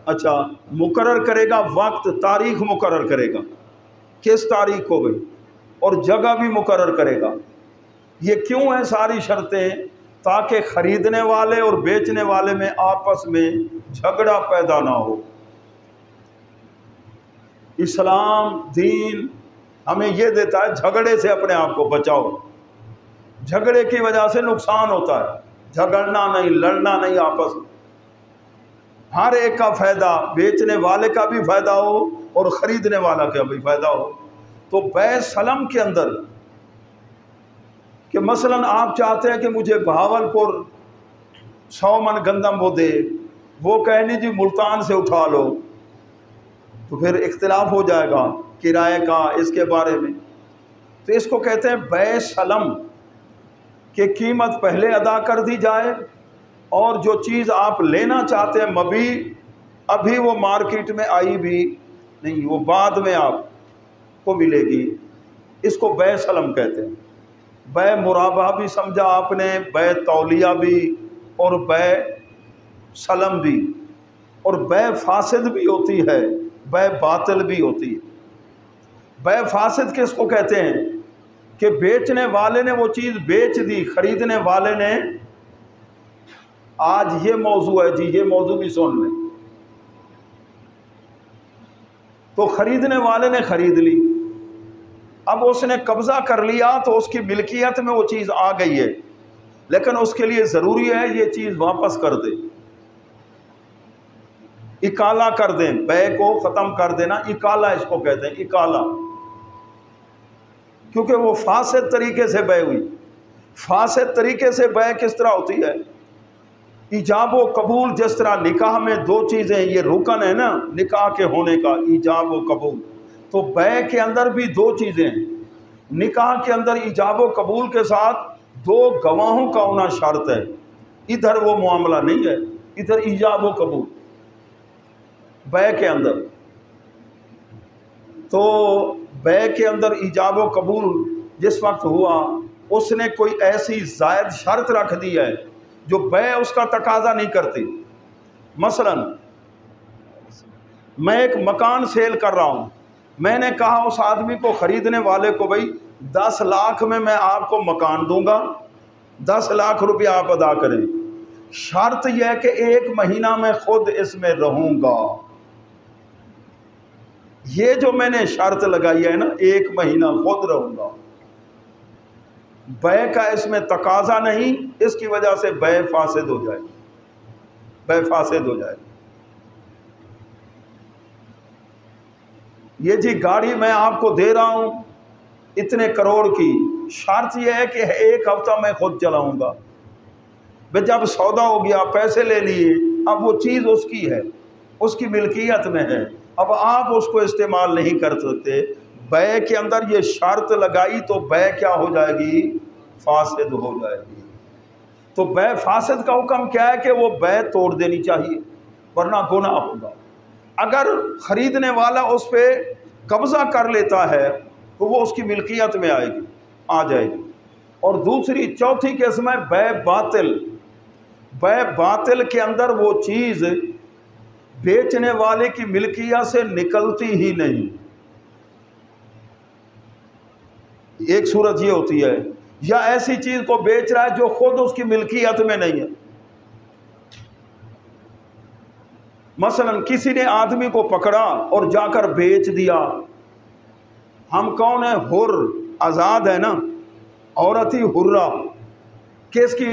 اچھا مقرر کرے گا وقت، تاریخ مقرر کرے گا، کس تاریخ کو گئی، اور جگہ بھی مقرر کرے گا۔ یہ کیوں ہے ساری شرطیں؟ تاکہ خریدنے والے اور بیچنے والے میں آپس میں جھگڑا پیدا نہ ہو۔ اسلام دین ہمیں یہ دیتا ہے جھگڑے سے اپنے آپ کو بچاؤ، جھگڑے کی وجہ سے نقصان ہوتا ہے، جھگڑنا نہیں، لڑنا نہیں، آپس میں ہر ایک کا فائدہ، بیچنے والے کا بھی فائدہ ہو اور خریدنے والا کا بھی فائدہ ہو۔ تو بیع سلم کے اندر کہ مثلا آپ چاہتے ہیں کہ مجھے بہاولپور 100 من گندم وہ دے، وہ کہنی جی ملتان سے اٹھا لو، تو پھر اختلاف ہو جائے گا کرائے کا، اس کے بارے میں۔ تو اس کو کہتے ہیں بیع سلم، کہ قیمت پہلے ادا کر دی جائے اور جو چیز آپ لینا چاہتے ہیں مبی، ابھی وہ مارکیٹ میں آئی بھی نہیں، وہ بعد میں آپ کو ملے گی، اس کو بیع سلم کہتے ہیں۔ بیع مرابحہ بھی سمجھا آپ نے، بیع تولیہ بھی، اور بیع سلم بھی، اور بیع فاسد بھی ہوتی ہے، بیع باطل بھی ہوتی ہے۔ بیع فاسد کس کو کہتے ہیں؟ کہ بیچنے والے نے وہ چیز بیچ دی، خریدنے والے نے، آج یہ موضوع ہے جی، یہ موضوع بھی سن لیں، تو خریدنے والے نے خرید لی، اب اس نے قبضہ کر لیا تو اس کی ملکیت میں وہ چیز آ گئی ہے، لیکن اس کے لیے ضروری ہے یہ چیز واپس کر دے، اکالہ کر دیں، بیع کو ختم کر دینا، اکالہ اس کو کہتے ہیں، اکالہ، کیونکہ وہ فاسد طریقے سے بیع ہوئی۔ فاسد طریقے سے بیع کس طرح ہوتی ہے؟ ایجاب و قبول، جس طرح نکاح میں دو چیزیں، یہ رکن ہے نا نکاح کے ہونے کا، ایجاب و قبول، تو بیع کے اندر بھی دو چیزیں ہیں۔ نکاح کے اندر ایجاب و قبول کے ساتھ دو گواہوں کا ہونا شرط ہے، ادھر وہ معاملہ نہیں ہے، ادھر ایجاب و قبول بیع کے اندر۔ تو بیع کے اندر ایجاب و قبول جس وقت ہوا، اس نے کوئی ایسی زائد شرط رکھ دی ہے جو بیع اس کا تقاضا نہیں کرتی۔ مثلا میں ایک مکان سیل کر رہا ہوں، میں نے کہا اس آدمی کو، خریدنے والے کو، بھائی 10 لاکھ میں آپ کو مکان دوں گا، 10 لاکھ روپیہ آپ ادا کریں، شرط یہ ہے کہ 1 مہینہ میں خود اس میں رہوں گا۔ یہ جو میں نے شرط لگائی ہے نا، 1 مہینہ خود رہوں گا، بیع کا اس میں تقاضا نہیں، اس کی وجہ سے بیع فاسد ہو جائے، بیع فاسد ہو جائے۔ یہ جی گاڑی میں آپ کو دے رہا ہوں اتنے کروڑ کی، شرط یہ ہے کہ 1 ہفتہ میں خود چلاؤں گا۔ جب سودا ہو گیا، پیسے لے لیے، اب وہ چیز اس کی ہے، اس کی ملکیت میں ہے، اب آپ اس کو استعمال نہیں کر سکتے۔ بیع کے اندر یہ شرط لگائی تو بیع کیا ہو جائے گی؟ فاسد ہو جائے گی۔ تو بیع فاسد کا حکم کیا ہے؟ کہ وہ بیع توڑ دینی چاہیے، ورنہ گناہ ہوگا۔ اگر خریدنے والا اس پہ قبضہ کر لیتا ہے تو وہ اس کی ملکیت میں آ جائے گی۔ اور دوسری چوتھی قسم ہے بیع باطل۔ بیع باطل کے اندر وہ چیز بیچنے والے کی ملکیت سے نکلتی ہی نہیں۔ ایک صورت یہ ہوتی ہے، یا ایسی چیز کو بیچ رہا ہے جو خود اس کی ملکیت میں نہیں ہے۔ مثلا کسی نے آدمی کو پکڑا اور جا کر بیچ دیا، ہم کون ہیں؟ حر، آزاد ہے نا، عورت ہی حرہ، کہ اس کی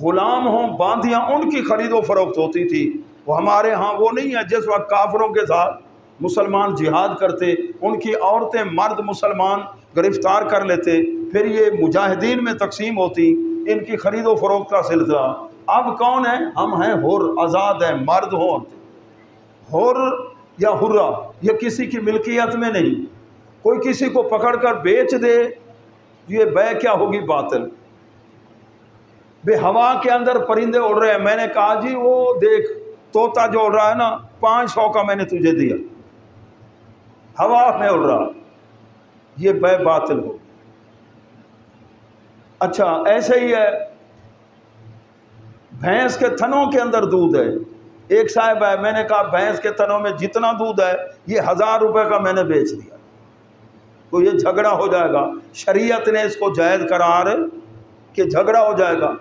غلام ہوں، باندیاں، ان کی خرید و فروخت ہوتی تھی۔ وہ ہمارے ہاں وہ نہیں ہے، جس وقت کافروں کے ساتھ مسلمان جہاد کرتے، ان کی عورتیں مرد مسلمان گرفتار کر لیتے، پھر یہ مجاہدین میں تقسیم ہوتی، ان کی خرید و فروخت کا سلسلہ۔ اب کون ہے؟ ہم ہیں حر، آزاد ہیں، مرد ہوں، حر یا حرہ، یہ کسی کی ملکیت میں نہیں۔ کوئی کسی کو پکڑ کر بیچ دے، یہ بیع کیا ہوگی؟ باطل۔ بے ہوا کے اندر پرندے اڑ رہے ہیں، میں نے کہا جی وہ دیکھ طوطا جو اڑ رہا ہے نا، 500 کا میں نے تجھے دیا، ہوا میں اڑ رہا، یہ بیع باطل ہو۔ اچھا ایسے ہی ہے، بھینس کے تھنوں کے اندر دودھ ہے، ایک صاحب ہے، میں نے کہا بھینس کے تنوں میں جتنا دودھ ہے یہ 1000 روپے کا میں نے بیچ دیا، تو یہ جھگڑا ہو جائے گا، شریعت نے اس کو جائز قرار کہ جھگڑا ہو جائے گا۔